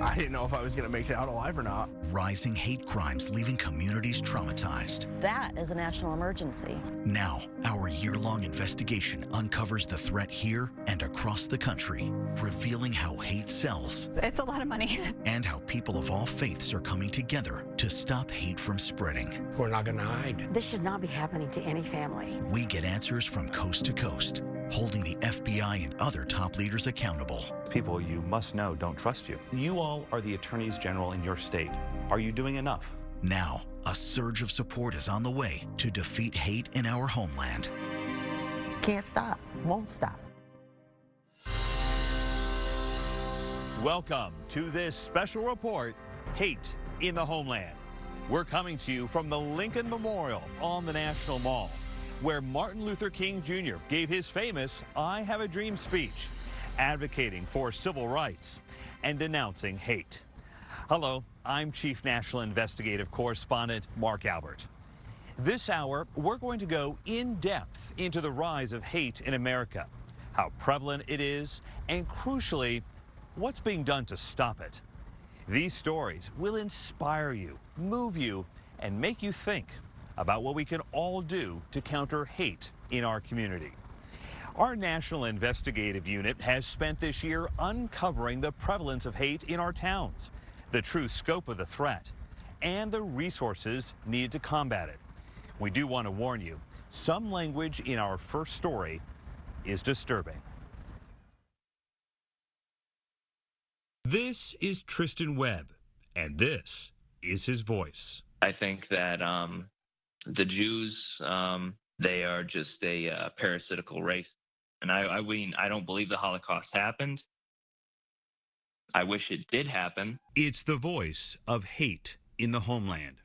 I didn't know if I was going to make it out alive or not. Rising hate crimes leaving communities traumatized. That is a national emergency. Now, our year-long investigation uncovers the threat here and across the country, revealing how hate sells. It's a lot of money. And how people of all faiths are coming together to stop hate from spreading. We're not going to hide. This should not be happening to any family. We get answers from coast to coast, holding the FBI and other top leaders accountable. People you must know don't trust you. You all are the attorneys general in your state. Are you doing enough? Now, a surge of support is on the way to defeat hate in our homeland. Can't stop, won't stop. Welcome to this special report, Hate in the Homeland. We're coming to you from the Lincoln Memorial on the National Mall, where Martin Luther King Jr. gave his famous I Have a Dream speech, advocating for civil rights and denouncing hate. Hello, I'm Chief National Investigative Correspondent Mark Albert. This hour, we're going to go in depth into the rise of hate in America, how prevalent it is, and crucially, what's being done to stop it. These stories will inspire you, move you, and make you think about what we can all do to counter hate in our community. Our National Investigative Unit has spent this year uncovering the prevalence of hate in our towns, the true scope of the threat, and the resources needed to combat it. We do want to warn you, some language in our first story is disturbing. This is Tristan Webb, and this is his voice. I think that the Jews, they are just a parasitical race. And I mean, I don't believe the Holocaust happened. I wish it did happen. It's the voice of hate in the homeland.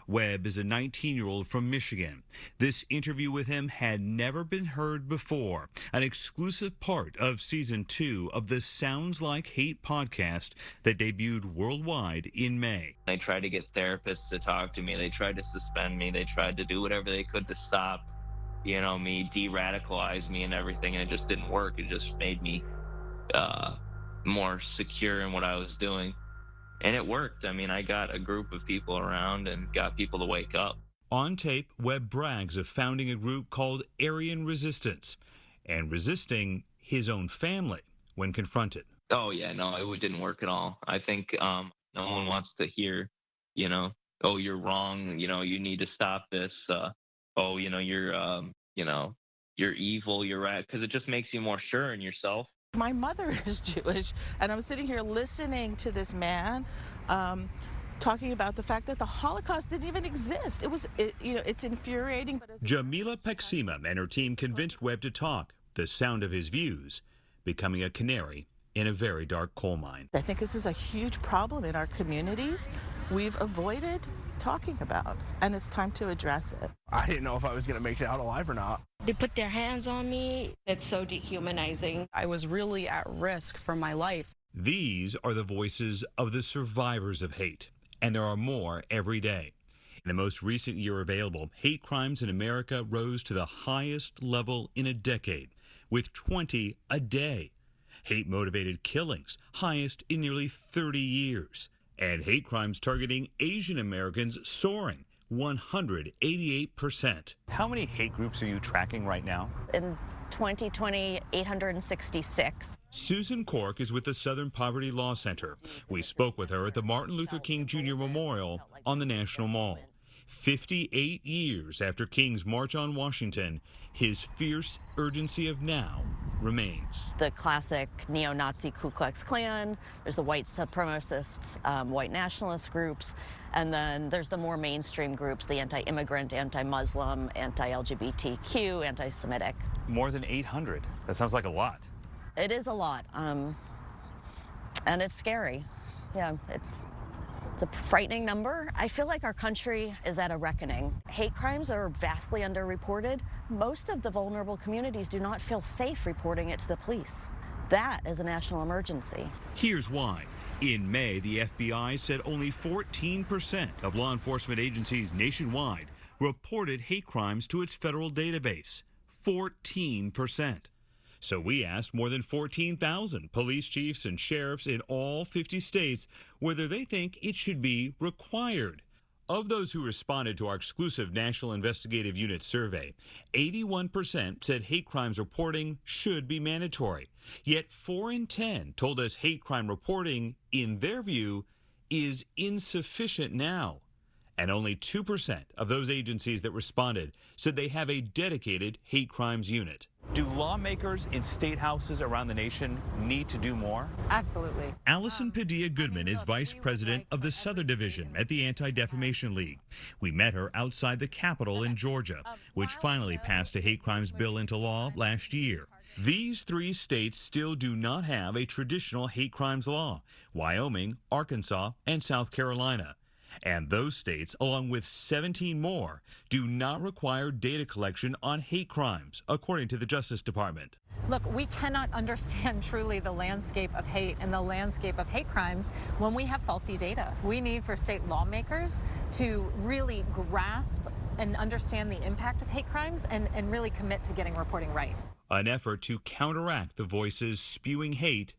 Webb is a 19-year-old from Michigan. This interview with him had never been heard before, an exclusive part of Season 2 of the Sounds Like Hate podcast that debuted worldwide in May. They tried to get therapists to talk to me. They tried to suspend me. They tried to do whatever they could to stop, me, de-radicalize me and everything, and it just didn't work. It just made me more secure in what I was doing. And it worked. I mean, I got a group of people around and got people to wake up. On tape, Webb brags of founding a group called Aryan Resistance and resisting his own family when confronted. Oh, yeah, no, it didn't work at all. I think no one wants to hear, oh, you're wrong, you need to stop this. You're evil, you're right, because it just makes you more sure in yourself. My mother is Jewish, and I'm sitting here listening to this man talking about the fact that the Holocaust didn't even exist. It's infuriating. But Jamila Peksima and her team convinced Webb to talk, the sound of his views becoming a canary in a very dark coal mine. I think this is a huge problem in our communities we've avoided talking about, and it's time to address it. I didn't know if I was going to make it out alive or not. They put their hands on me. It's so dehumanizing. I was really at risk for my life. These are the voices of the survivors of hate, and there are more every day. In the most recent year available, hate crimes in America rose to the highest level in a decade, with 20 a day. Hate-motivated killings, highest in nearly 30 years. And hate crimes targeting Asian Americans soaring 188%. How many hate groups are you tracking right now? In 2020, 866. Susan Cork is with the Southern Poverty Law Center. We spoke with her at the Martin Luther King Jr. Memorial on the National Mall. 58 years after King's March on Washington, his fierce urgency of now remains. The classic neo-Nazi Ku Klux Klan, there's the white supremacist, white nationalist groups, and then there's the more mainstream groups, the anti-immigrant, anti-Muslim, anti-LGBTQ, anti-Semitic. More than 800. That sounds like a lot. It is a lot, and it's scary. Yeah, it's a frightening number. I feel like our country is at a reckoning. Hate crimes are vastly underreported. Most of the vulnerable communities do not feel safe reporting it to the police. That is a national emergency. Here's why. In May, the FBI said only 14% of law enforcement agencies nationwide reported hate crimes to its federal database. 14%. So we asked more than 14,000 police chiefs and sheriffs in all 50 states whether they think it should be required. Of those who responded to our exclusive National Investigative Unit survey, 81% said hate crimes reporting should be mandatory. Yet 4 in 10 told us hate crime reporting, in their view, is insufficient now. And only 2% of those agencies that responded said they have a dedicated hate crimes unit. Do lawmakers in state houses around the nation need to do more? Absolutely. Allison Padilla Goodman is vice president of the Southern Division at the Anti-Defamation League. We met her outside the Capitol in Georgia, which finally passed a hate crimes bill into law last year. These 3 states still do not have a traditional hate crimes law: Wyoming, Arkansas, and South Carolina. And those states, along with 17 more, do not require data collection on hate crimes, according to the Justice Department. Look, we cannot understand truly the landscape of hate and the landscape of hate crimes when we have faulty data. We need for state lawmakers to really grasp and understand the impact of hate crimes and really commit to getting reporting right. An effort to counteract the voices spewing hate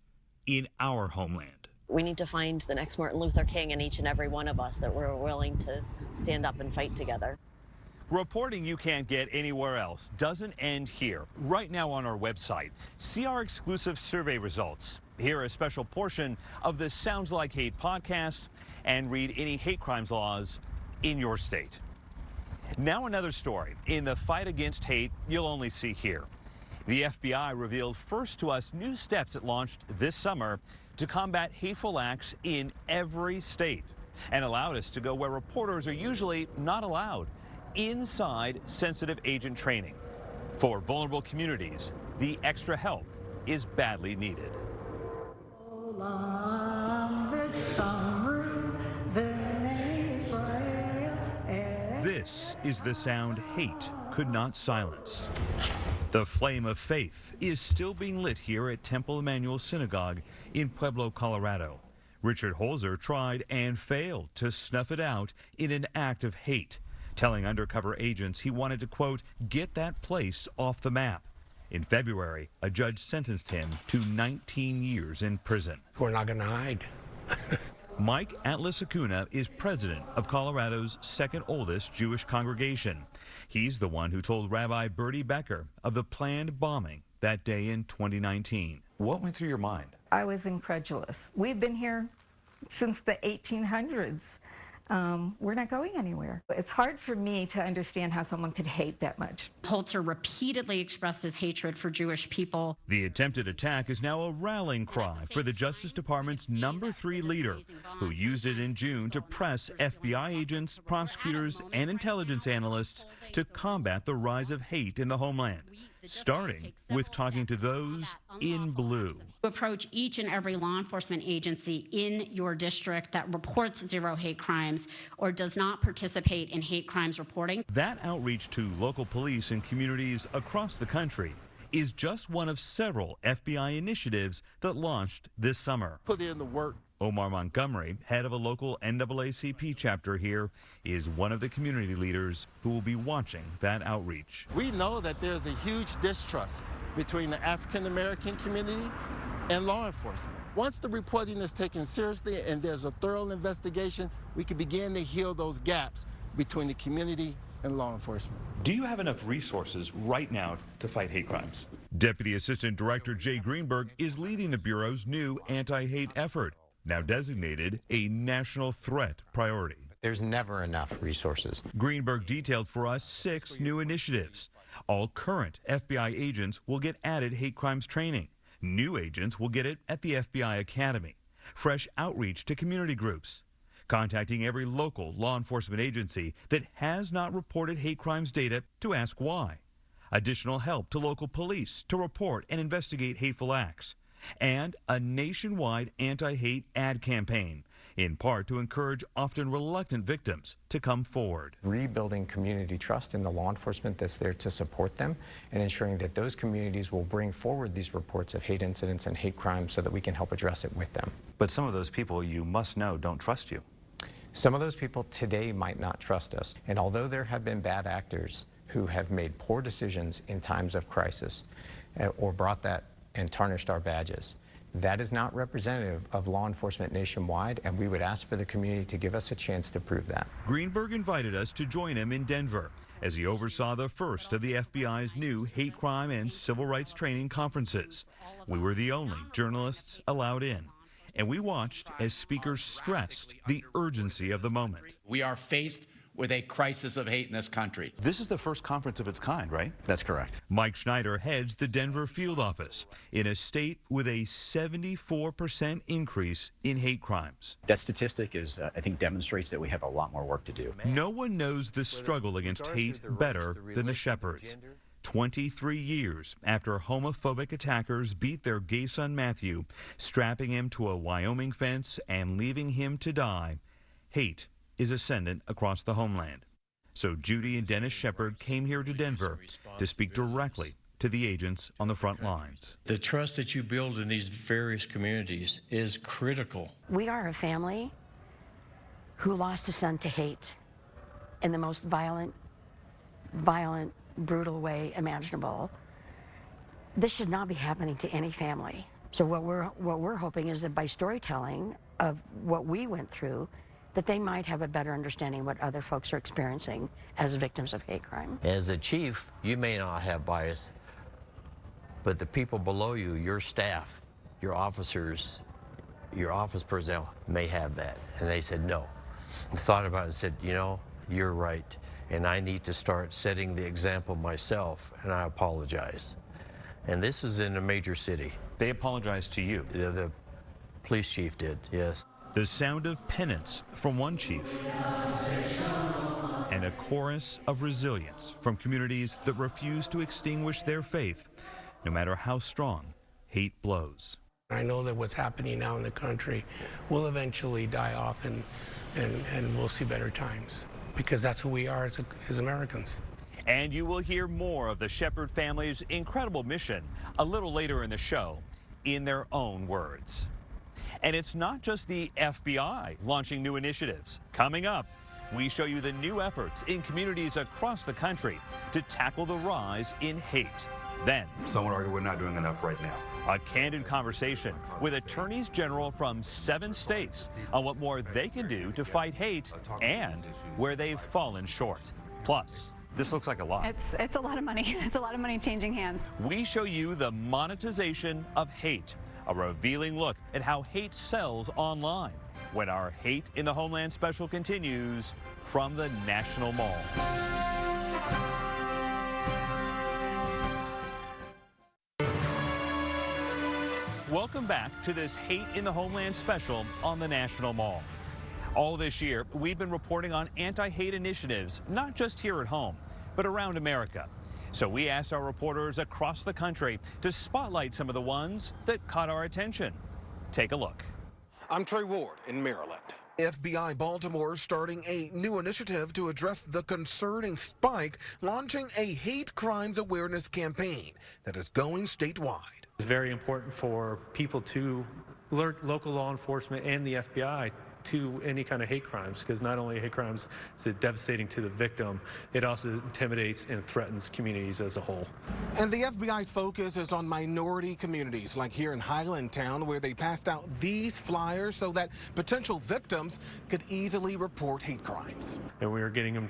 in our homeland. We need to find the next Martin Luther King in each and every one of us that we're willing to stand up and fight together. Reporting you can't get anywhere else doesn't end here. Right now on our website, see our exclusive survey results. Hear a special portion of the Sounds Like Hate podcast and read any hate crimes laws in your state. Now another story in the fight against hate you'll only see here. The FBI revealed first to us new steps it launched this summer to combat hateful acts in every state, and allowed us to go where reporters are usually not allowed: inside sensitive agent training. For vulnerable communities, the extra help is badly needed. This is the sound hate could not silence. The flame of faith is still being lit here at Temple Emmanuel Synagogue in Pueblo, Colorado. Richard Holzer tried and failed to snuff it out in an act of hate, telling undercover agents he wanted to, quote, get that place off the map. In February, a judge sentenced him to 19 years in prison. We're not going to hide. Mike Atlas-Acuna is president of Colorado's second oldest Jewish congregation. He's the one who told Rabbi Bertie Becker of the planned bombing that day in 2019. What went through your mind? I was incredulous. We've been here since the 1800s. We're not going anywhere. It's hard for me to understand how someone could hate that much. Holzer repeatedly expressed his hatred for Jewish people. The attempted attack is now a rallying cry for the Justice Department's #3 leader, who used it in June to press FBI agents, prosecutors, and intelligence analysts to combat the rise of hate in the homeland, starting with talking to those in blue. Approach each and every law enforcement agency in your district that reports zero hate crimes or does not participate in hate crimes reporting. That outreach to local police and communities across the country is just one of several FBI initiatives that launched this summer. Put in the work. Omar Montgomery, head of a local NAACP chapter here, is one of the community leaders who will be watching that outreach. We know that there's a huge distrust between the African American community and law enforcement. Once the reporting is taken seriously and there's a thorough investigation, we can begin to heal those gaps between the community and law enforcement. Do you have enough resources right now to fight hate crimes? Deputy Assistant Director Jay Greenberg is leading the Bureau's new anti-hate effort, now designated a national threat priority. There's never enough resources. Greenberg detailed for us 6 new initiatives. All current FBI agents will get added hate crimes training. New agents will get it at the FBI Academy. Fresh outreach to community groups. Contacting every local law enforcement agency that has not reported hate crimes data to ask why. Additional help to local police to report and investigate hateful acts. And a nationwide anti-hate ad campaign, in part to encourage often reluctant victims to come forward. Rebuilding community trust in the law enforcement that's there to support them and ensuring that those communities will bring forward these reports of hate incidents and hate crimes so that we can help address it with them. But some of those people you must know don't trust you. Some of those people today might not trust us. And although there have been bad actors who have made poor decisions in times of crisis, or brought that and tarnished our badges. That is not representative of law enforcement nationwide, and we would ask for the community to give us a chance to prove that. Greenberg invited us to join him in Denver as he oversaw the first of the FBI's new hate crime and civil rights training conferences. We were the only journalists allowed in, and we watched as speakers stressed the urgency of the moment. We are faced with a crisis of hate in this country. This is the first conference of its kind, right? That's correct. Mike Schneider heads the Denver field office in a state with a 74% increase in hate crimes. That statistic is, I think, demonstrates that we have a lot more work to do. No one knows the struggle against hate better than the Shepherds. 23 years after homophobic attackers beat their gay son Matthew, strapping him to a Wyoming fence and leaving him to die, hate is ascendant across the homeland. So Judy and Dennis Shepard came here to Denver to speak directly to the agents on the front lines. The trust that you build in these various communities is critical. We are a family who lost a son to hate in the most violent, brutal way imaginable. This should not be happening to any family. So what we're hoping is that by storytelling of what we went through, that they might have a better understanding of what other folks are experiencing as victims of hate crime. As a chief, you may not have bias, but the people below you, your staff, your officers, your office personnel may have that. And they said no. I thought about it and said, you know, you're right. And I need to start setting the example myself, and I apologize. And this is in a major city. They apologized to you? The police chief did, yes. The sound of penance from one chief and a chorus of resilience from communities that refuse to extinguish their faith, no matter how strong hate blows. I know that what's happening now in the country will eventually die off, and we'll see better times, because that's who we are as Americans. And you will hear more of the Shepard family's incredible mission a little later in the show in their own words. And it's not just the FBI launching new initiatives. Coming up, we show you the new efforts in communities across the country to tackle the rise in hate. Then, some would argue we're not doing enough right now. A candid conversation with attorneys general from 7 states on what more they can do to fight hate and where they've fallen short. Plus, this looks like a lot. It's a lot of money. It's a lot of money changing hands. We show you the monetization of hate, a revealing look at how hate sells online when our Hate in the Homeland special continues from the National Mall. Welcome back to this Hate in the Homeland special on the National Mall. All this year, we've been reporting on anti-hate initiatives, not just here at home, but around America. So we asked our reporters across the country to spotlight some of the ones that caught our attention. Take a look. I'm Trey Ward in Maryland. FBI Baltimore starting a new initiative to address the concerning spike, launching a hate crimes awareness campaign that is going statewide. It's very important for people to alert local law enforcement and the FBI to any kind of hate crimes, because not only hate crimes is it devastating to the victim, it also intimidates and threatens communities as a whole. And the FBI's focus is on minority communities, like here in Highlandtown, where they passed out these flyers so that potential victims could easily report hate crimes. And we are getting them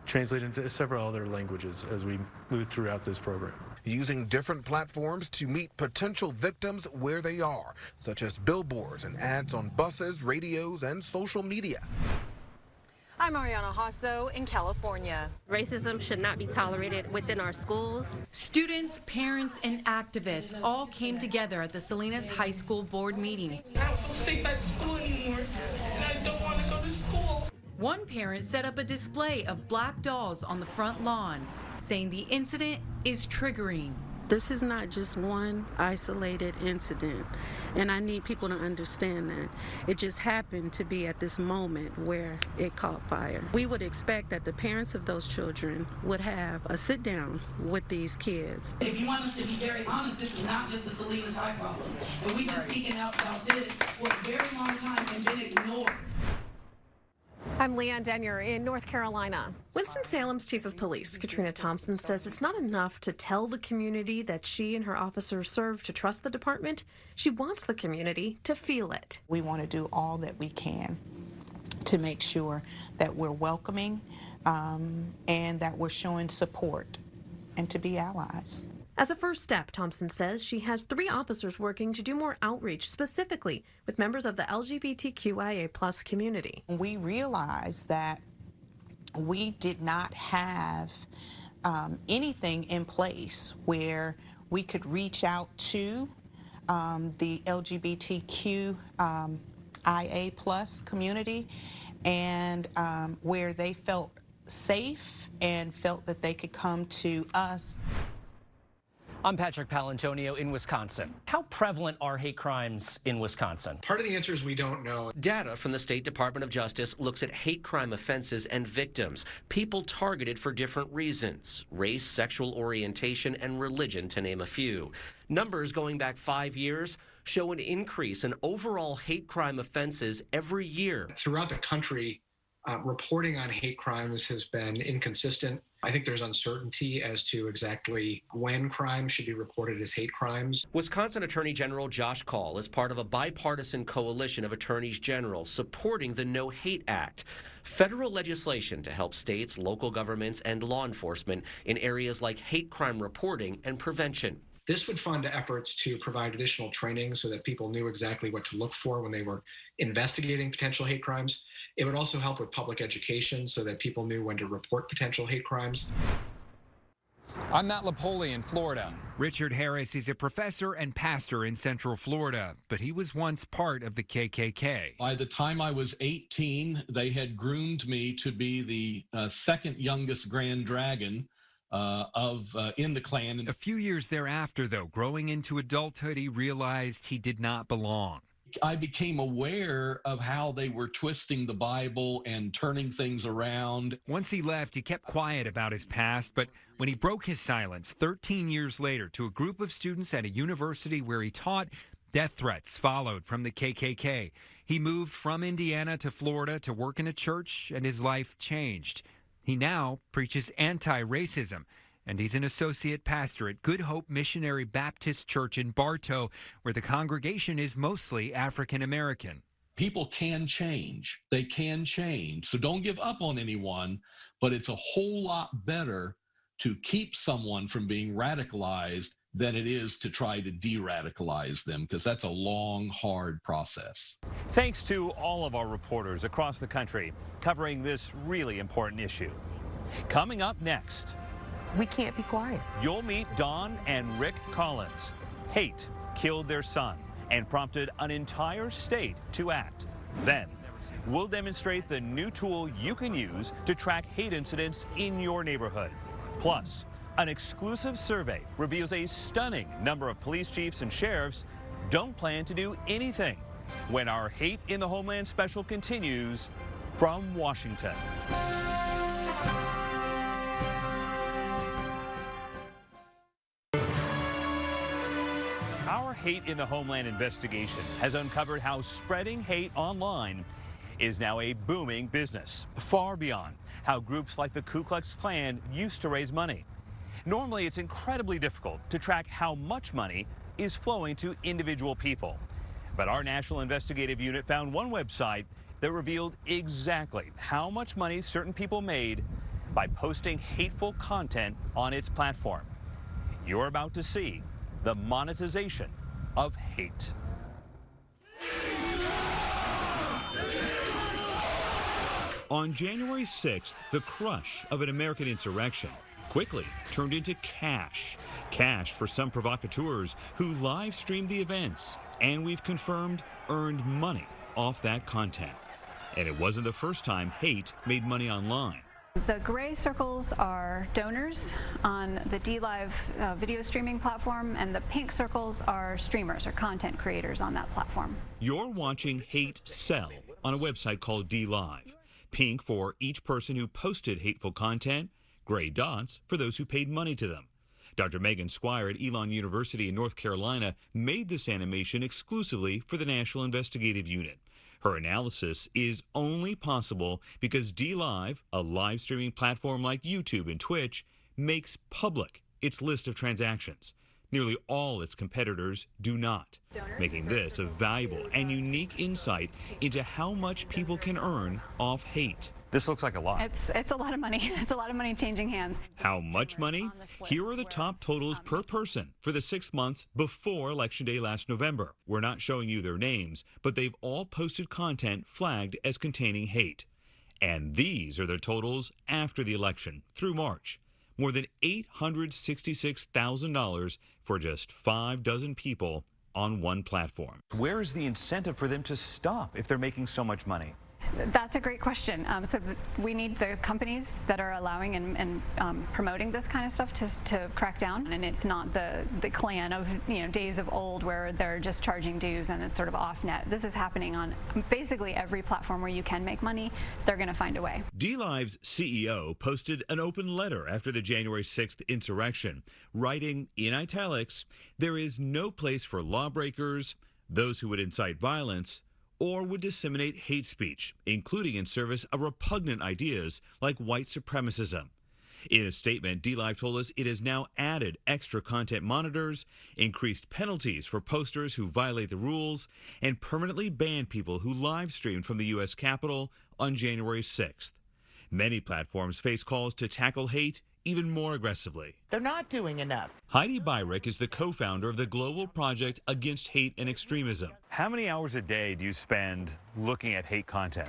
translated into several other languages as we move throughout this program. Using different platforms to meet potential victims where they are, such as billboards and ads on buses, radios, and social media. I'm Ariana Hasso in California. Racism should not be tolerated within our schools. Students, parents, and activists all came together at the Salinas High School board meeting. I don't feel safe at school anymore, and I don't want to go to school. One parent set up a display of black dolls on the front lawn, saying the incident is triggering. This is not just one isolated incident, and I need people to understand that. It just happened to be at this moment where it caught fire. We would expect that the parents of those children would have a sit down with these kids. If you want us to be very honest, this is not just a Salinas High problem, and we've been speaking out about this for a very long time and been ignored. I'm Leanne Denyer in North Carolina. Winston-Salem's chief of police, Katrina Thompson, says it's not enough to tell the community that she and her officers serve to trust the department. She wants the community to feel it. We want to do all that we can to make sure that we're welcoming and that we're showing support and to be allies. As a first step, Thompson says she has 3 officers working to do more outreach specifically with members of the LGBTQIA+ community. We realized that we did not have anything in place where we could reach out to the LGBTQIA+ community and where they felt safe and felt that they could come to us. I'm Patrick Palantonio in Wisconsin. How prevalent are hate crimes in Wisconsin? Part of the answer is we don't know. Data from the State Department of Justice looks at hate crime offenses and victims, people targeted for different reasons, race, sexual orientation, and religion, to name a few. Numbers going back 5 years show an increase in overall hate crime offenses every year. Throughout the country, reporting on hate crimes has been inconsistent. I think there's uncertainty as to exactly when crimes should be reported as hate crimes. Wisconsin Attorney General Josh Kaul is part of a bipartisan coalition of attorneys general supporting the No Hate Act, federal legislation to help states, local governments, and law enforcement in areas like hate crime reporting and prevention. This would fund efforts to provide additional training so that people knew exactly what to look for when they were investigating potential hate crimes. It would also help with public education so that people knew when to report potential hate crimes. I'm Matt Lapoli in Florida. Richard Harris is a professor and pastor in Central Florida, but he was once part of the KKK. By the time I was 18, they had groomed me to be the second youngest Grand Dragon in the Klan. A few years thereafter, though, growing into adulthood, he realized he did not belong. I became aware of how they were twisting the Bible and turning things around. Once he left, he kept quiet about his past, but when he broke his silence 13 years later to a group of students at a university where he taught, death threats followed from the KKK. He moved from Indiana to Florida to work in a church, and his life changed. He now preaches anti-racism, and he's an associate pastor at Good Hope Missionary Baptist Church in Bartow, where the congregation is mostly African American. People can change. They can change. So don't give up on anyone, but it's a whole lot better to keep someone from being radicalized than it is to try to de-radicalize them, because that's a long, hard process. Thanks to all of our reporters across the country covering this really important issue. Coming up next, we can't be quiet. You'll meet Dawn and Rick Collins. Hate killed their son and prompted an entire state to act. Then, we'll demonstrate the new tool you can use to track hate incidents in your neighborhood. Plus, an exclusive survey reveals a stunning number of police chiefs and sheriffs don't plan to do anything when our Hate in the Homeland special continues from Washington. Our Hate in the Homeland investigation has uncovered how spreading hate online is now a booming business, far beyond how groups like the Ku Klux Klan used to raise money. Normally, it's incredibly difficult to track how much money is flowing to individual people. But our National Investigative Unit found one website that revealed exactly how much money certain people made by posting hateful content on its platform. You're about to see the monetization of hate. On January 6th, the crush of an American insurrection quickly turned into cash. Cash for some provocateurs who live streamed the events, and we've confirmed earned money off that content. And it wasn't the first time hate made money online. The gray circles are donors on the DLive video streaming platform, and the pink circles are streamers or content creators on that platform. You're watching hate sell on a website called DLive. Pink for each person who posted hateful content, gray dots for those who paid money to them. Dr. Megan Squire at Elon University in North Carolina made this animation exclusively for the National Investigative Unit. Her analysis is only possible because DLive, a live streaming platform like YouTube and Twitch, makes public its list of transactions. Nearly all its competitors do not, making this a valuable and unique insight into how much people can earn off hate. This looks like a lot. It's a lot of money. It's a lot of money changing hands. How much money? Here are the top totals per person for the 6 months before Election Day last November. We're not showing you their names, but they've all posted content flagged as containing hate. And these are their totals after the election through March. More than $866,000 for just 5 dozen people on one platform. Where is the incentive for them to stop if they're making so much money? That's a great question. So we need the companies that are allowing and promoting this kind of stuff to crack down. And it's not the clan of days of old where they're just charging dues and it's sort of off net. This is happening on basically every platform where you can make money. They're going to find a way. DLive's CEO posted an open letter after the January 6th insurrection, writing in italics, "There is no place for lawbreakers, those who would incite violence, or would disseminate hate speech, including in service of repugnant ideas like white supremacism." In a statement, DLive told us it has now added extra content monitors, increased penalties for posters who violate the rules, and permanently banned people who live streamed from the U.S. Capitol on January 6th. Many platforms face calls to tackle hate even more aggressively. They're not doing enough. Heidi Byrick is the co-founder of the Global Project Against Hate and Extremism. How many hours a day do you spend looking at hate content?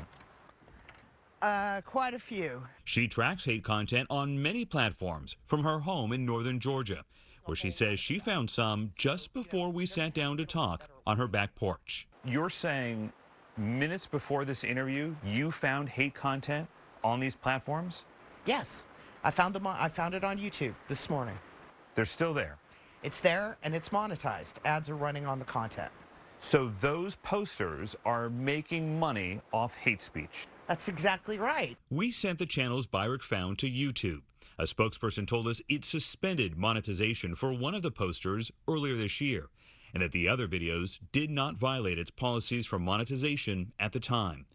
Quite a few. She tracks hate content on many platforms from her home in northern Georgia, where she says she found some just before we sat down to talk on her back porch. You're saying minutes before this interview, you found hate content on these platforms? Yes. I found it on YouTube this morning. They're still there? It's there and it's monetized. Ads are running on the content. So those posters are making money off hate speech? That's exactly right. We sent the channels Byrick found to YouTube. A spokesperson told us it suspended monetization for one of the posters earlier this year, and that the other videos did not violate its policies for monetization at the time.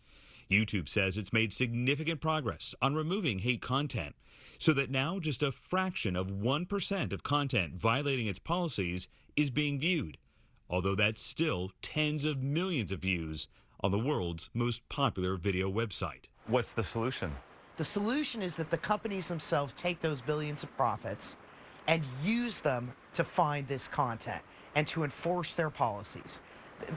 YouTube says it's made significant progress on removing hate content, so that now just a fraction of 1% of content violating its policies is being viewed, although that's still tens of millions of views on the world's most popular video website. What's the solution? The solution is that the companies themselves take those billions of profits and use them to find this content and to enforce their policies.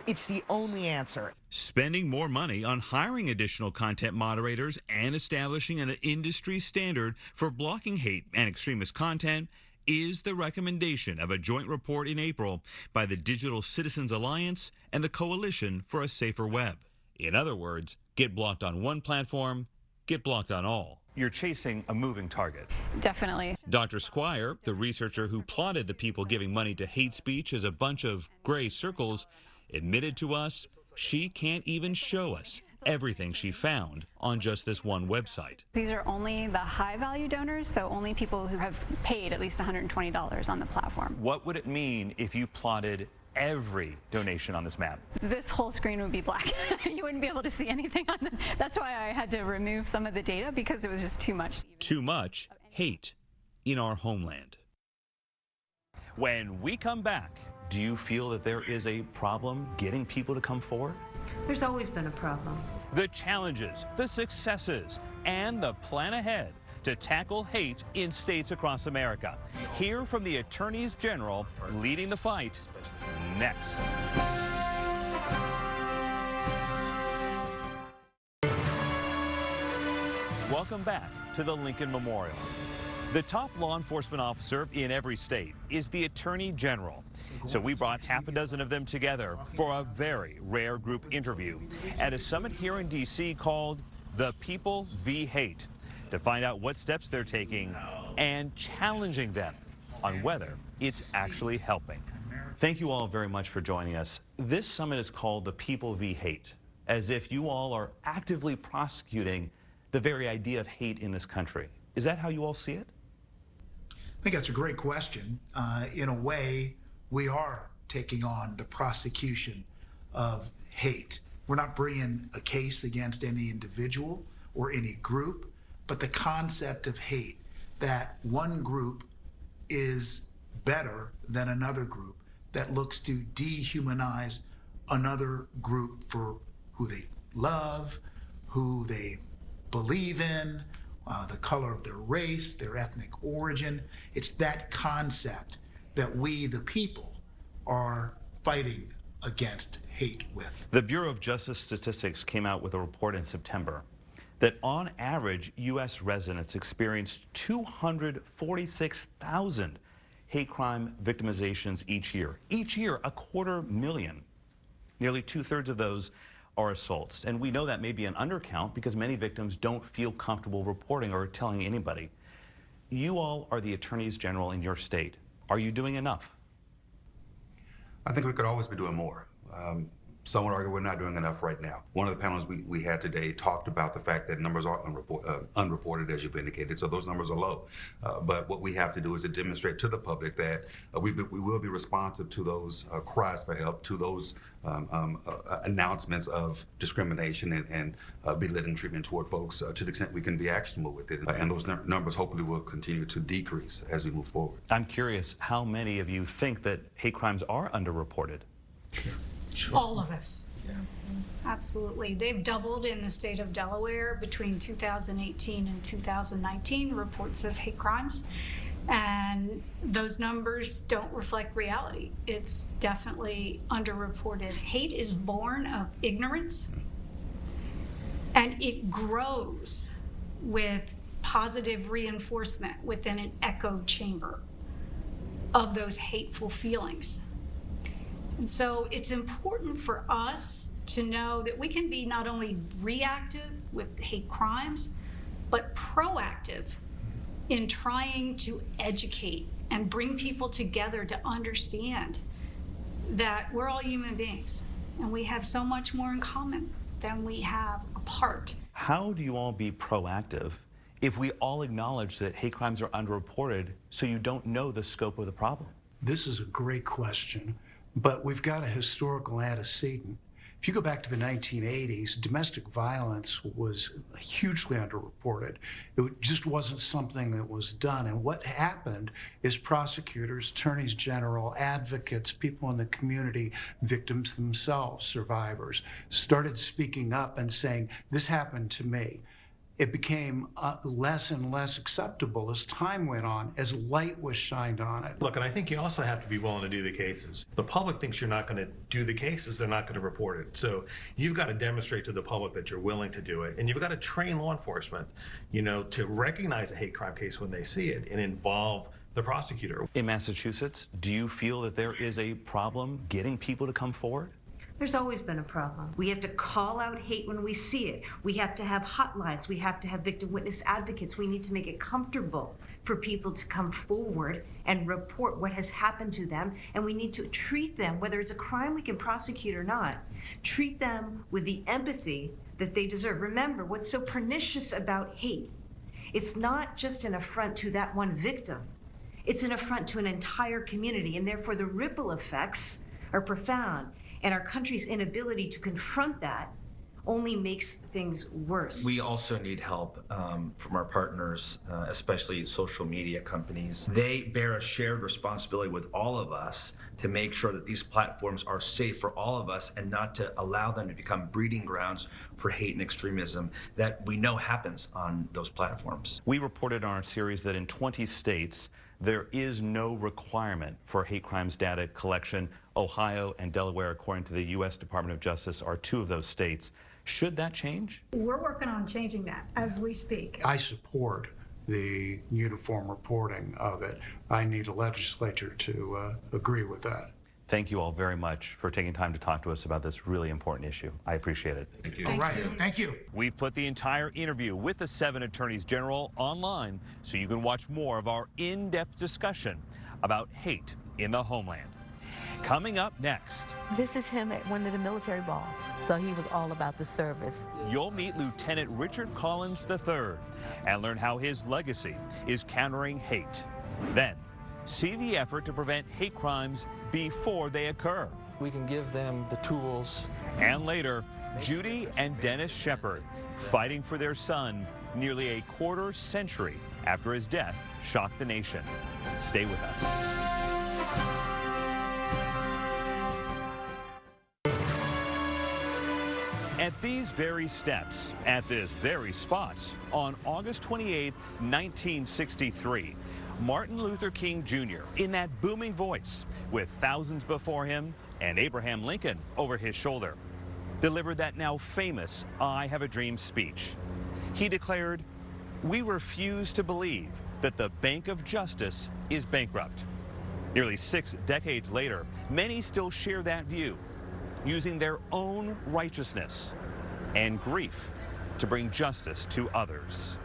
It's the only answer. Spending more money on hiring additional content moderators and establishing an industry standard for blocking hate and extremist content is the recommendation of a joint report in April by the Digital Citizens Alliance and the Coalition for a Safer Web. In other words, get blocked on one platform, get blocked on all. You're chasing a moving target. Definitely. Dr. Squire, the researcher who plotted the people giving money to hate speech as a bunch of gray circles, admitted to us she can't even show us everything she found on just this one website. These are only the high-value donors, so only people who have paid at least $120 on the platform. What would it mean if you plotted every donation on this map? This whole screen would be black. You wouldn't be able to see anything on it. That's why I had to remove some of the data, because it was just too much. Too much hate in our homeland. When we come back, do you feel that there is a problem getting people to come forward? There's always been a problem. The challenges, the successes, and the plan ahead to tackle hate in states across America. Hear from the attorneys general leading the fight next. Welcome back to the Lincoln Memorial. The top law enforcement officer in every state is the Attorney General. So we brought half a dozen of them together for a very rare group interview at a summit here in D.C. called The People v. Hate, to find out what steps they're taking and challenging them on whether it's actually helping. Thank you all very much for joining us. This summit is called The People v. Hate, as if you all are actively prosecuting the very idea of hate in this country. Is that how you all see it? I think that's a great question. In a way, we are taking on the prosecution of hate. We're not bringing a case against any individual or any group, but the concept of hate, that one group is better than another group, that looks to dehumanize another group for who they love, who they believe in, the color of their race, their ethnic origin. It's that concept that we, the people, are fighting against hate with. The Bureau of Justice Statistics came out with a report in September that on average, U.S. residents experienced 246,000 hate crime victimizations each year. Each year, 250,000. Nearly 2/3 of those are assaults. And we know that may be an undercount because many victims don't feel comfortable reporting or telling anybody. You all are the attorneys general in your state. Are you doing enough? I think we could always be doing more. Some would argue we're not doing enough right now. One of the panels we had today talked about the fact that numbers are unreported, as you've indicated, so those numbers are low. But what we have to do is to demonstrate to the public that we will be responsive to those cries for help, to those announcements of discrimination and belittling treatment toward folks to the extent we can be actionable with it. And those numbers hopefully will continue to decrease as we move forward. I'm curious, how many of you think that hate crimes are underreported? Sure. All of us. Yeah. Absolutely. They've doubled in the state of Delaware between 2018 and 2019, reports of hate crimes. And those numbers don't reflect reality. It's definitely underreported. Hate is born of ignorance, and it grows with positive reinforcement within an echo chamber of those hateful feelings. And so it's important for us to know that we can be not only reactive with hate crimes, but proactive in trying to educate and bring people together to understand that we're all human beings and we have so much more in common than we have apart. How do you all be proactive if we all acknowledge that hate crimes are underreported so you don't know the scope of the problem? This is a great question. But we've got a historical antecedent. If you go back to the 1980s, domestic violence was hugely underreported. It just wasn't something that was done. And what happened is prosecutors, attorneys general, advocates, people in the community, victims themselves, survivors, started speaking up and saying, this happened to me. It became less and less acceptable as time went on, as light was shined on it. Look, and I think you also have to be willing to do the cases. The public thinks you're not going to do the cases, they're not going to report it. So you've got to demonstrate to the public that you're willing to do it. And you've got to train law enforcement, to recognize a hate crime case when they see it and involve the prosecutor. In Massachusetts, do you feel that there is a problem getting people to come forward? There's always been a problem. We have to call out hate when we see it. We have to have hotlines. We have to have victim witness advocates. We need to make it comfortable for people to come forward and report what has happened to them. And we need to treat them, whether it's a crime we can prosecute or not, treat them with the empathy that they deserve. Remember, what's so pernicious about hate, it's not just an affront to that one victim. It's an affront to an entire community, and therefore the ripple effects are profound. And our country's inability to confront that only makes things worse. We also need help from our partners, especially social media companies. They bear a shared responsibility with all of us to make sure that these platforms are safe for all of us and not to allow them to become breeding grounds for hate and extremism that we know happens on those platforms. We reported in our series that in 20 states, there is no requirement for hate crimes data collection. Ohio and Delaware, according to the U.S. Department of Justice, are two of those states. Should that change? We're working on changing that as we speak. I support the uniform reporting of it. I need a legislature to agree with that. Thank you all very much for taking time to talk to us about this really important issue. I appreciate it. Thank you. All right. Thank you. We've put the entire interview with the 7 attorneys general online so you can watch more of our in-depth discussion about hate in the Homeland. Coming up next. This is him at one of the military balls, so he was all about the service. You'll meet Lieutenant Richard Collins III and learn how his legacy is countering hate. Then, see the effort to prevent hate crimes before they occur. We can give them the tools. And later, Judy and Dennis Shepard, fighting for their son nearly a quarter century after his death shocked the nation. Stay with us. At these very steps, at this very spot, on August 28, 1963, Martin Luther King Jr., in that booming voice, with thousands before him and Abraham Lincoln over his shoulder, delivered that now famous "I Have a Dream" speech. He declared, "We refuse to believe that the Bank of Justice is bankrupt." Nearly 6 decades later, many still share that view, using their own righteousness and grief to bring justice to others.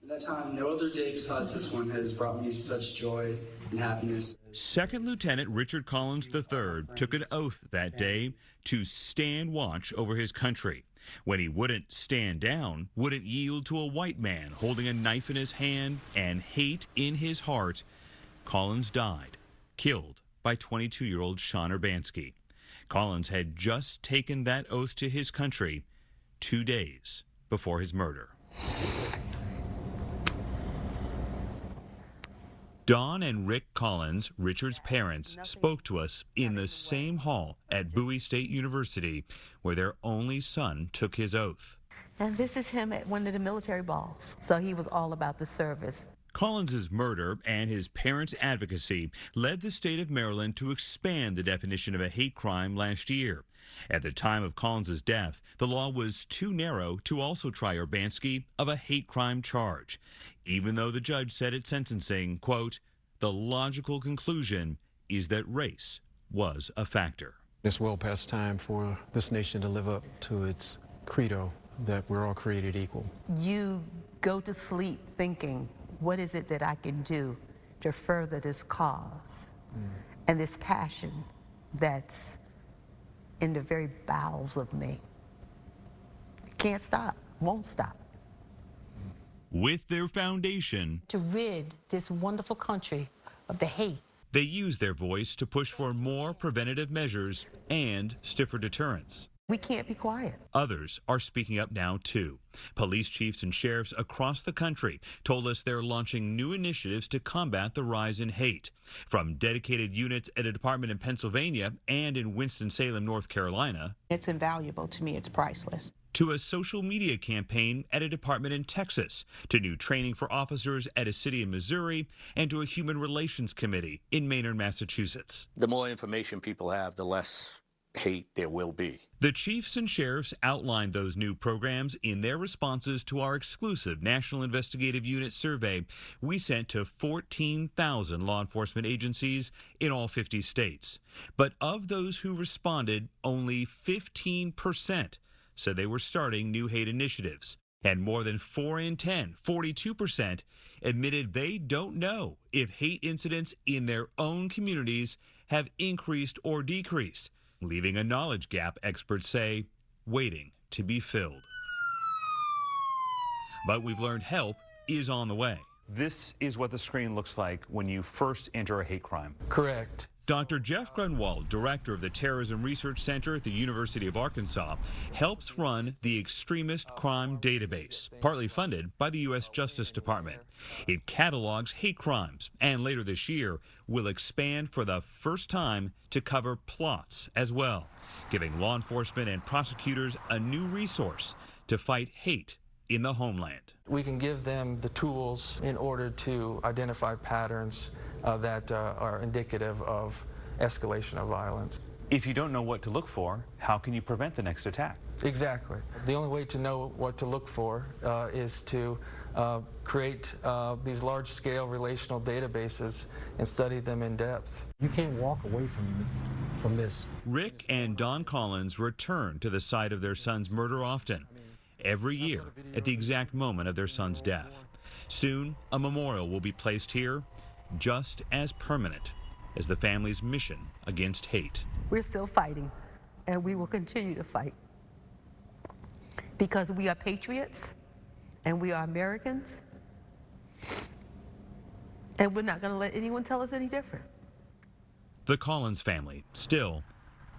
At that time, no other day besides this one has brought me such joy and happiness. Second Lieutenant Richard Collins III took an oath that day to stand watch over his country. When he wouldn't stand down, wouldn't yield to a white man holding a knife in his hand and hate in his heart, Collins died, killed by 22-year-old Sean Urbanski. Collins had just taken that oath to his country 2 days before his murder. Don and Rick Collins, Richard's parents, spoke to us in the same hall at Bowie State University, where their only son took his oath. And this is him at one of the military balls. So he was all about the service. Collins's murder and his parents' advocacy led the state of Maryland to expand the definition of a hate crime last year. At the time of Collins's death, the law was too narrow to also try Urbanski of a hate crime charge, even though the judge said at sentencing, quote, "The logical conclusion is that race was a factor." It's well past time for this nation to live up to its credo that we're all created equal. You go to sleep thinking, what is it that I can do to further this cause and this passion that's in the very bowels of me? Can't stop, won't stop. With their foundation, To rid this wonderful country of the hate. they use their voice to push for more preventative measures and stiffer deterrence. We can't be quiet. Others are speaking up now, too. Police chiefs and sheriffs across the country told us they're launching new initiatives to combat the rise in hate. From dedicated units at a department in Pennsylvania and in Winston-Salem, North Carolina, It's invaluable to me, it's priceless. to a social media campaign at a department in Texas, to new training for officers at a city in Missouri, and to a human relations committee in Maynard, Massachusetts. The more information people have, the less hate there will be. The chiefs and sheriffs outlined those new programs in their responses to our exclusive National Investigative Unit survey we sent to 14,000 law enforcement agencies in all 50 states. But of those who responded, only 15% said they were starting new hate initiatives. And more than 4 in 10, 42%, admitted they don't know if hate incidents in their own communities have increased or decreased, leaving a knowledge gap, experts say, waiting to be filled. But we've learned help is on the way. This is what the screen looks like when you first enter a hate crime. Correct. Dr. Jeff Grunwald, director of the Terrorism Research Center at the University of Arkansas, helps run the Extremist Crime Database, partly funded by the U.S. Justice Department. It catalogs hate crimes and later this year will expand for the first time to cover plots as well, giving law enforcement and prosecutors a new resource to fight hate in the homeland. We can give them the tools in order to identify patterns that are indicative of escalation of violence. If you don't know what to look for, how can you prevent the next attack? Exactly. The only way to know what to look for is to create these large-scale relational databases and study them in depth. You can't walk away from this. Rick and Don Collins return to the site of their son's murder often, every year at the exact moment of their son's death. Soon, a memorial will be placed here, just as permanent as the family's mission against hate. We're still fighting, and we will continue to fight. Because we are patriots, and we are Americans, and we're not going to let anyone tell us any different. The Collins family still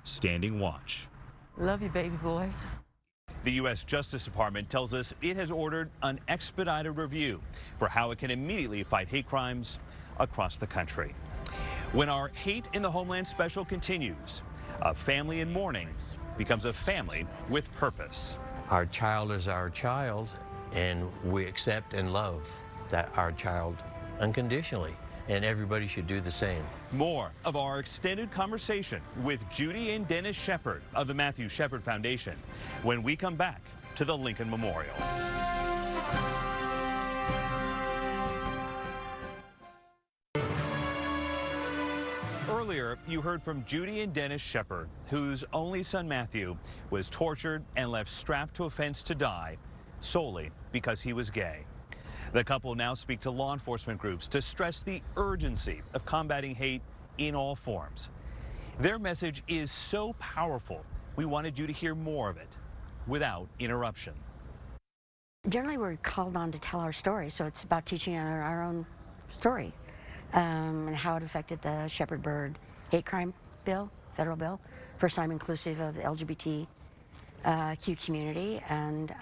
standing watch. Love you, baby boy. The U.S. Justice Department tells us it has ordered an expedited review for how it can immediately fight hate crimes across the country. When our Hate in the Homeland special continues, a family in mourning becomes a family with purpose. Our child is our child, and we accept and love that our child unconditionally, and everybody should do the same. More of our extended conversation with Judy and Dennis Shepard of the Matthew Shepard Foundation when we come back to the Lincoln Memorial. Earlier, you heard from Judy and Dennis Shepard, whose only son Matthew was tortured and left strapped to a fence to die solely because he was gay. The couple now speak to law enforcement groups to stress the urgency of combating hate in all forms. Their message is so powerful, we wanted you to hear more of it without interruption. Generally, we're called on to tell our story, so it's about teaching our own story and how it affected the Shepard Bird hate crime bill, federal bill, first time inclusive of the LGBTQ community. And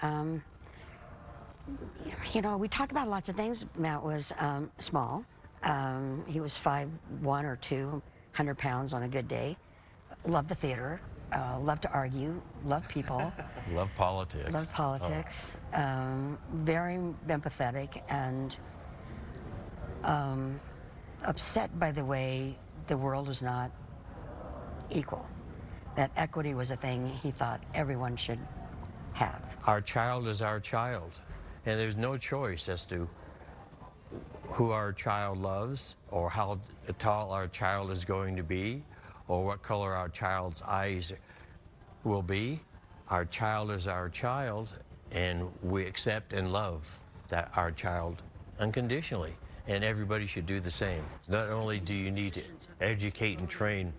you know, we talked about lots of things. Matt was small. He was 5'1" or 2", 100 pounds on a good day. Loved the theater. Loved to argue. Loved people. Love politics. Loved politics. Very empathetic and upset by the way the world is not equal. That equity was a thing he thought everyone should have. Our child is our child, and there's no choice as to who our child loves or how tall our child is going to be or what color our child's eyes will be. Our child is our child, and we accept and love that our child unconditionally, and everybody should do the same. Not only do you need to educate and train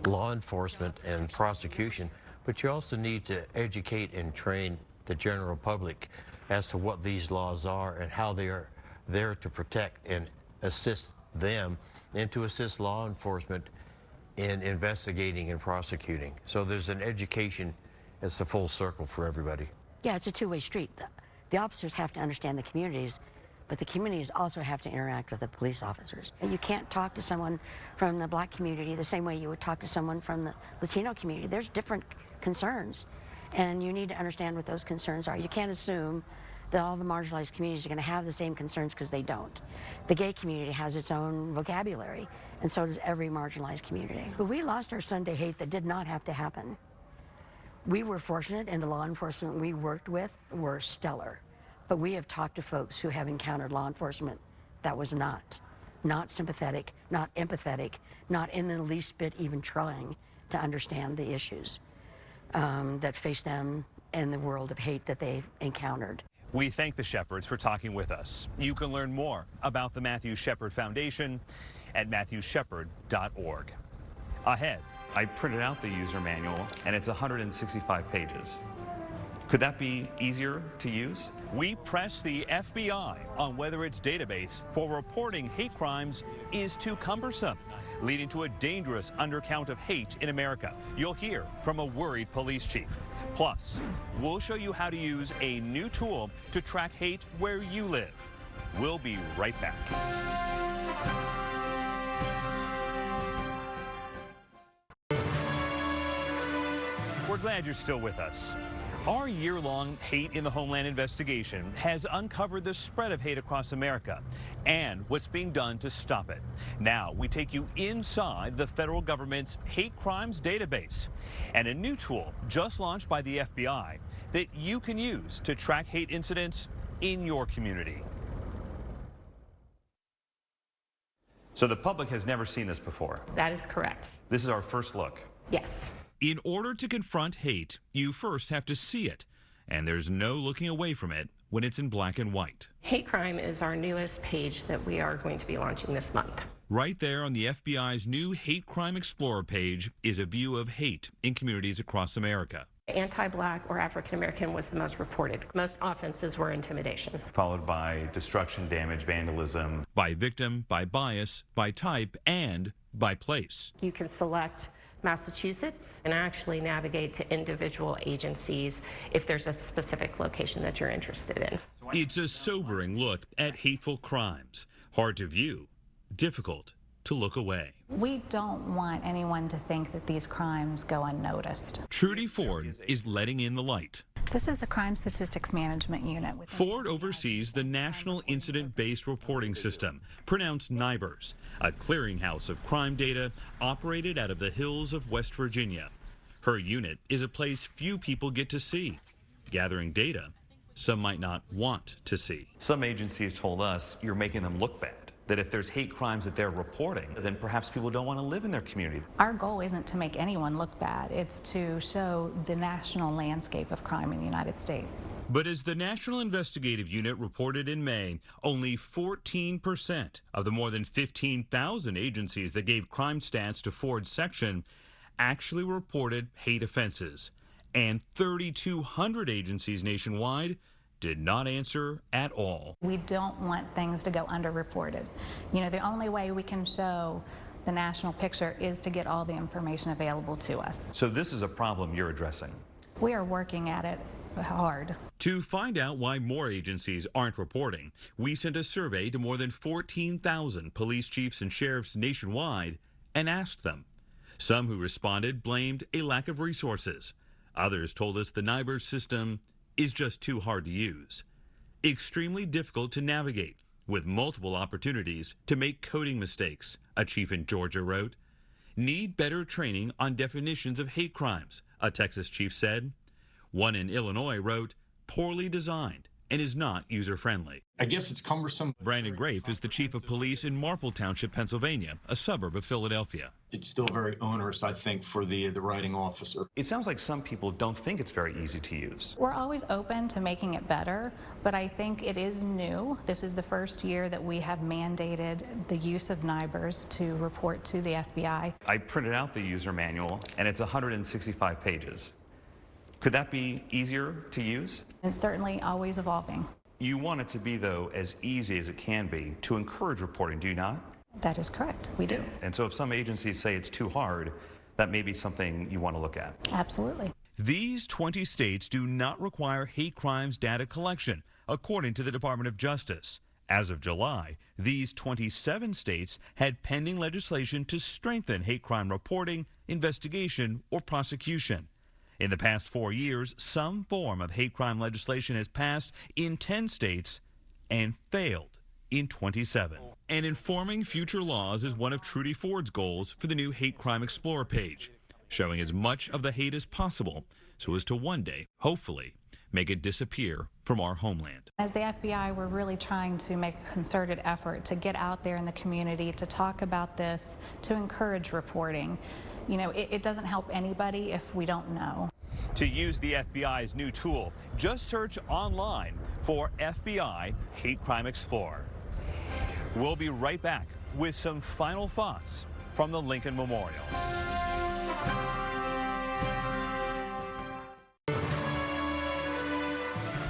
law enforcement and prosecution, but you also need to educate and train the general public as to what these laws are and how they are there to protect and assist them and to assist law enforcement in investigating and prosecuting. So there's an education, it's a full circle for everybody. Yeah, it's a two-way street. The officers have to understand the communities, but the communities also have to interact with the police officers. And you can't talk to someone from the black community the same way you would talk to someone from the Latino community. There's different concerns, and you need to understand what those concerns are. You can't assume that all the marginalized communities are going to have the same concerns, because they don't. The gay community has its own vocabulary, and so does every marginalized community. But we lost our son to hate that did not have to happen. We were fortunate, and the law enforcement we worked with were stellar. But we have talked to folks who have encountered law enforcement that was not sympathetic, not empathetic, not in the least bit even trying to understand the issues that face them in the world of hate that they've encountered. We thank the Shepards for talking with us. You can learn more about the Matthew Shepard Foundation at matthewshepard.org. Ahead. I printed out the user manual, and it's 165 pages. Could that be easier to use? We press the FBI on whether its database for reporting hate crimes is too cumbersome, leading to a dangerous undercount of hate in America. You'll hear from a worried police chief. Plus, we'll show you how to use a new tool to track hate where you live. We'll be right back. We're glad you're still with us. Our year-long Hate in the Homeland investigation has uncovered the spread of hate across America and what's being done to stop it. Now, we take you inside the federal government's hate crimes database and a new tool just launched by the FBI that you can use to track hate incidents in your community. So the public has never seen this before. That is correct. This is our first look. Yes. In order to confront hate, you first have to see it, and there's no looking away from it when it's in black and white. Hate crime is our newest page that we are going to be launching this month. Right there on the FBI's new Hate Crime Explorer page is a view of hate in communities across America. Anti-Black or African-American was the most reported. Most offenses were intimidation. Followed by destruction, damage, vandalism. By victim, by bias, by type, and by place. You can select Massachusetts, and actually navigate to individual agencies if there's a specific location that you're interested in. It's a sobering look at hateful crimes. Hard to view, difficult to look away. We don't want anyone to think that these crimes go unnoticed. Trudy Ford is letting in the light. This is the Crime Statistics Management Unit. Ford oversees the National Incident-Based Reporting System, pronounced NIBRS, a clearinghouse of crime data operated out of the hills of West Virginia. Her unit is a place few people get to see, gathering data some might not want to see. Some agencies told us you're making them look bad, that if there's hate crimes that they're reporting, then perhaps people don't want to live in their community. Our goal isn't to make anyone look bad. It's to show the national landscape of crime in the United States. But as the National Investigative Unit reported in May, only 14% of the more than 15,000 agencies that gave crime stats to Ford's section actually reported hate offenses. And 3,200 agencies nationwide did not answer at all. We don't want things to go underreported. You know, the only way we can show the national picture is to get all the information available to us. So this is a problem you're addressing. We are working at it hard. To find out why more agencies aren't reporting, we sent a survey to more than 14,000 police chiefs and sheriffs nationwide and asked them. Some who responded blamed a lack of resources. Others told us the NIBRS system is just too hard to use. Extremely difficult to navigate, with multiple opportunities to make coding mistakes, a chief in Georgia wrote. Need better training on definitions of hate crimes, a Texas chief said. One in Illinois wrote, poorly designed and is not user-friendly. I guess it's cumbersome. Brandon Grafe is the chief of police in Marple Township, Pennsylvania, a suburb of Philadelphia. It's still very onerous, I think, for the writing officer. It sounds like some people don't think it's very easy to use. We're always open to making it better, but I think it is new. This is the first year that we have mandated the use of NIBRS to report to the FBI. I printed out the user manual, and it's 165 pages. Could that be easier to use? And certainly always evolving. You want it to be, though, as easy as it can be to encourage reporting, do you not? That is correct. We do. And so if some agencies say it's too hard, that may be something you want to look at. Absolutely. These 20 states do not require hate crimes data collection, according to the Department of Justice. As of July, these 27 states had pending legislation to strengthen hate crime reporting, investigation, or prosecution. In the past 4 years, some form of hate crime legislation has passed in 10 states and failed in 27. And informing future laws is one of Trudy Ford's goals for the new Hate Crime Explorer page, showing as much of the hate as possible so as to one day, hopefully, make it disappear from our homeland. As the FBI, we're really trying to make a concerted effort to get out there in the community, to talk about this, to encourage reporting. You know, it doesn't help anybody if we don't know. To use the FBI's new tool, just search online for FBI Hate Crime Explorer. We'll be right back with some final thoughts from the Lincoln Memorial.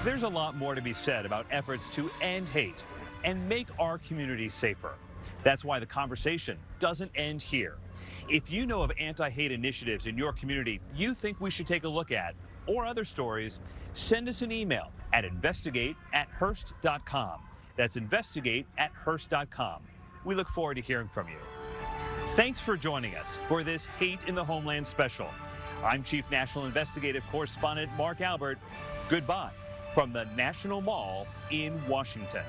There's a lot more to be said about efforts to end hate and make our communities safer. That's why the conversation doesn't end here. If you know of anti-hate initiatives in your community you think we should take a look at, or other stories, send us an email at investigate@hearst.com. That's investigate@hearst.com. We look forward to hearing from you. Thanks for joining us for this Hate in the Homeland special. I'm Chief National Investigative Correspondent Mark Albert. Goodbye from the National Mall in Washington.